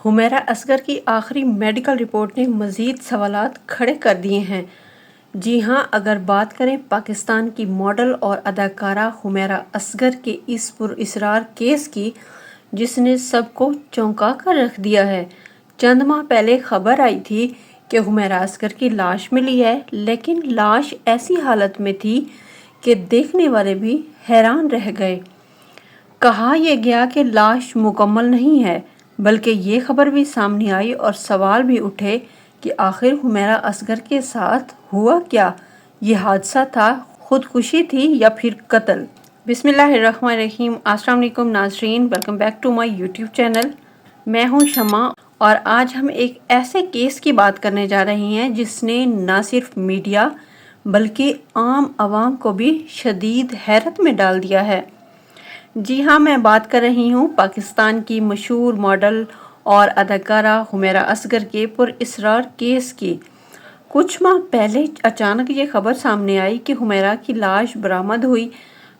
حمیرہ اصغر کی آخری medical report نے مزید سوالات کھڑے کر دیے ہیں۔ جی ہاں، اگر بات کریں پاکستان کی ماڈل اور اداکارہ حمیرہ اصغر کے اس پراسرار کیس کی، جس نے سب کو چونکا کر رکھ دیا ہے۔ چند ماہ پہلے خبر آئی تھی کہ حمیرہ اصغر کی لاش ملی ہے، لیکن لاش ایسی حالت میں تھی کہ دیکھنے والے بھی حیران رہ گئے۔ کہا یہ گیا کہ لاش مکمل نہیں ہے، بلکہ یہ خبر بھی سامنے آئی اور سوال بھی اٹھے کہ آخر حمیرہ اصغر کے ساتھ ہوا کیا؟ یہ حادثہ تھا، خودکشی تھی یا پھر قتل؟ بسم اللہ الرحمن الرحیم۔ السلام علیکم ناظرین، welcome back to my YouTube channel. میں ہوں شمع اور آج ہم ایک ایسے کیس کی بات کرنے جا رہے ہیں جس نے نہ صرف میڈیا بلکہ عام عوام کو بھی شدید حیرت میں ڈال دیا ہے۔ جی ہاں، میں بات کر رہی ہوں پاکستان کی مشہور ماڈل اور اداکارہ حمیرہ اصغر کے پراسرار کیس کی۔ کچھ ماہ پہلے اچانک یہ خبر سامنے آئی کہ حمیرہ کی لاش برآمد ہوئی۔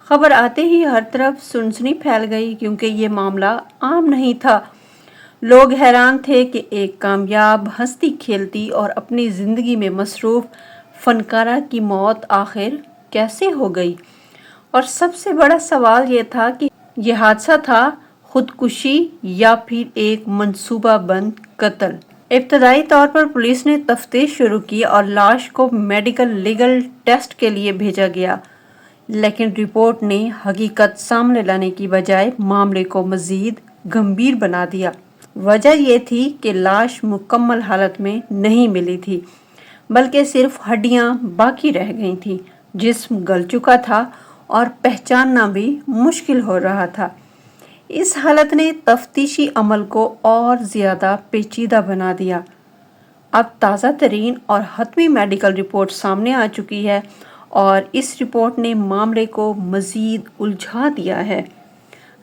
خبر آتے ہی ہر طرف سنسنی پھیل گئی کیونکہ یہ معاملہ عام نہیں تھا۔ لوگ حیران تھے کہ ایک کامیاب ہستی کھیلتی اور اپنی زندگی میں مصروف فنکارہ کی موت آخر کیسے ہو گئی؟ اور سب سے بڑا سوال یہ تھا کہ یہ حادثہ تھا خودکشی یا پھر ایک منصوبہ بند قتل؟ ابتدائی طور پر پولیس نے تفتیش شروع کی اور لاش کو میڈیکل لیگل ٹیسٹ کے لیے بھیجا گیا، لیکن رپورٹ نے حقیقت سامنے لانے کی بجائے معاملے کو مزید گمبھیر بنا دیا۔ وجہ یہ تھی کہ لاش مکمل حالت میں نہیں ملی تھی، بلکہ صرف ہڈیاں باقی رہ گئی تھیں۔ جسم گل چکا تھا اور پہچاننا بھی مشکل ہو رہا تھا۔ اس حالت نے تفتیشی عمل کو اور زیادہ پیچیدہ بنا دیا۔ اب تازہ ترین اور حتمی میڈیکل رپورٹ سامنے آ چکی ہے اور اس رپورٹ نے معاملے کو مزید الجھا دیا ہے۔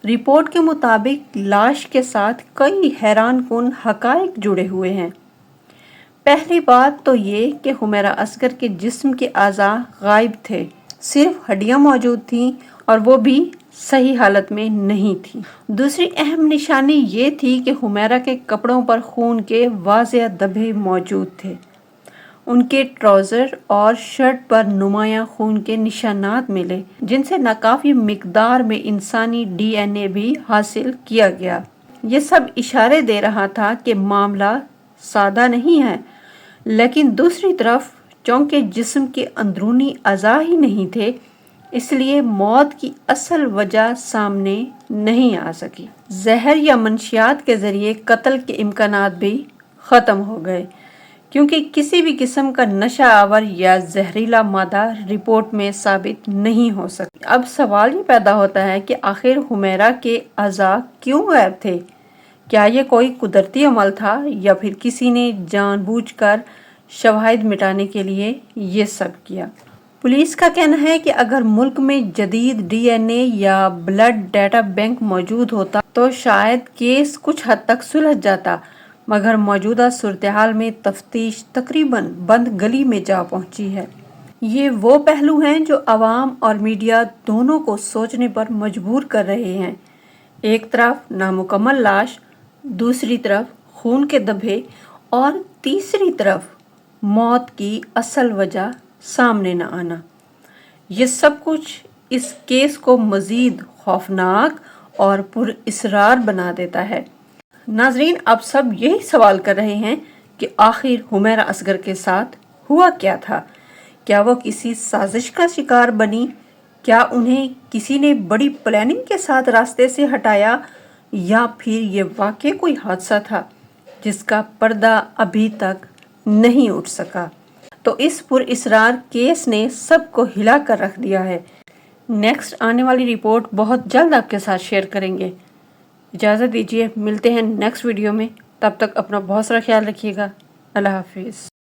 رپورٹ کے مطابق لاش کے ساتھ کئی حیران کن حقائق جڑے ہوئے ہیں۔ پہلی بات تو یہ کہ حمیرہ اصغر کے جسم کے اعضاء غائب تھے، صرف ہڈیاں موجود تھیں اور وہ بھی صحیح حالت میں نہیں تھیں۔ دوسری اہم نشانی یہ تھی کہ حمیرہ کے کپڑوں پر خون کے واضح دھبے موجود تھے۔ ان کے ٹراؤزر اور شرٹ پر نمایاں خون کے نشانات ملے، جن سے ناکافی مقدار میں انسانی ڈی این اے بھی حاصل کیا گیا۔ یہ سب اشارے دے رہا تھا کہ معاملہ سادہ نہیں ہے، لیکن دوسری طرف چونکہ جسم کے اندرونی اعضاء ہی نہیں تھے، اس لیے موت کی اصل وجہ سامنے نہیں آ سکی۔ زہر یا منشیات کے ذریعے قتل کے امکانات بھی ختم ہو گئے، کیونکہ کسی بھی قسم کا نشہ آور یا زہریلا مادہ رپورٹ میں ثابت نہیں ہو سکا۔ اب سوال یہ پیدا ہوتا ہے کہ آخر حمیرہ کے اعضاء کیوں غائب تھے؟ کیا یہ کوئی قدرتی عمل تھا یا پھر کسی نے جان بوجھ کر شواہد مٹانے کے لیے یہ سب کیا؟ پولیس کا کہنا ہے کہ اگر ملک میں جدید ڈی این اے یا بلڈ ڈیٹا بینک موجود ہوتا تو شاید کیس کچھ حد تک سلجھ جاتا، مگر موجودہ صورتحال میں تفتیش تقریباً بند گلی میں جا پہنچی ہے۔ یہ وہ پہلو ہیں جو عوام اور میڈیا دونوں کو سوچنے پر مجبور کر رہے ہیں۔ ایک طرف نامکمل لاش، دوسری طرف خون کے دھبے اور تیسری طرف موت کی اصل وجہ سامنے نہ آنا۔ یہ سب کچھ اس کیس کو مزید خوفناک اور پراسرار بنا دیتا ہے۔ ناظرین، اب سب یہی سوال کر رہے ہیں کہ آخر حمیرہ اصغر کے ساتھ ہوا کیا تھا؟ کیا وہ کسی سازش کا شکار بنی؟ کیا انہیں کسی نے بڑی پلاننگ کے ساتھ راستے سے ہٹایا، یا پھر یہ واقعی کوئی حادثہ تھا جس کا پردہ ابھی تک نہیں اٹھ سکا؟ تو اس پراسرار کیس نے سب کو ہلا کر رکھ دیا ہے۔ نیکسٹ آنے والی رپورٹ بہت جلد آپ کے ساتھ شیئر کریں گے۔ اجازت دیجیے، ملتے ہیں نیکسٹ ویڈیو میں۔ تب تک اپنا بہت سارا خیال رکھیے گا۔ اللہ حافظ۔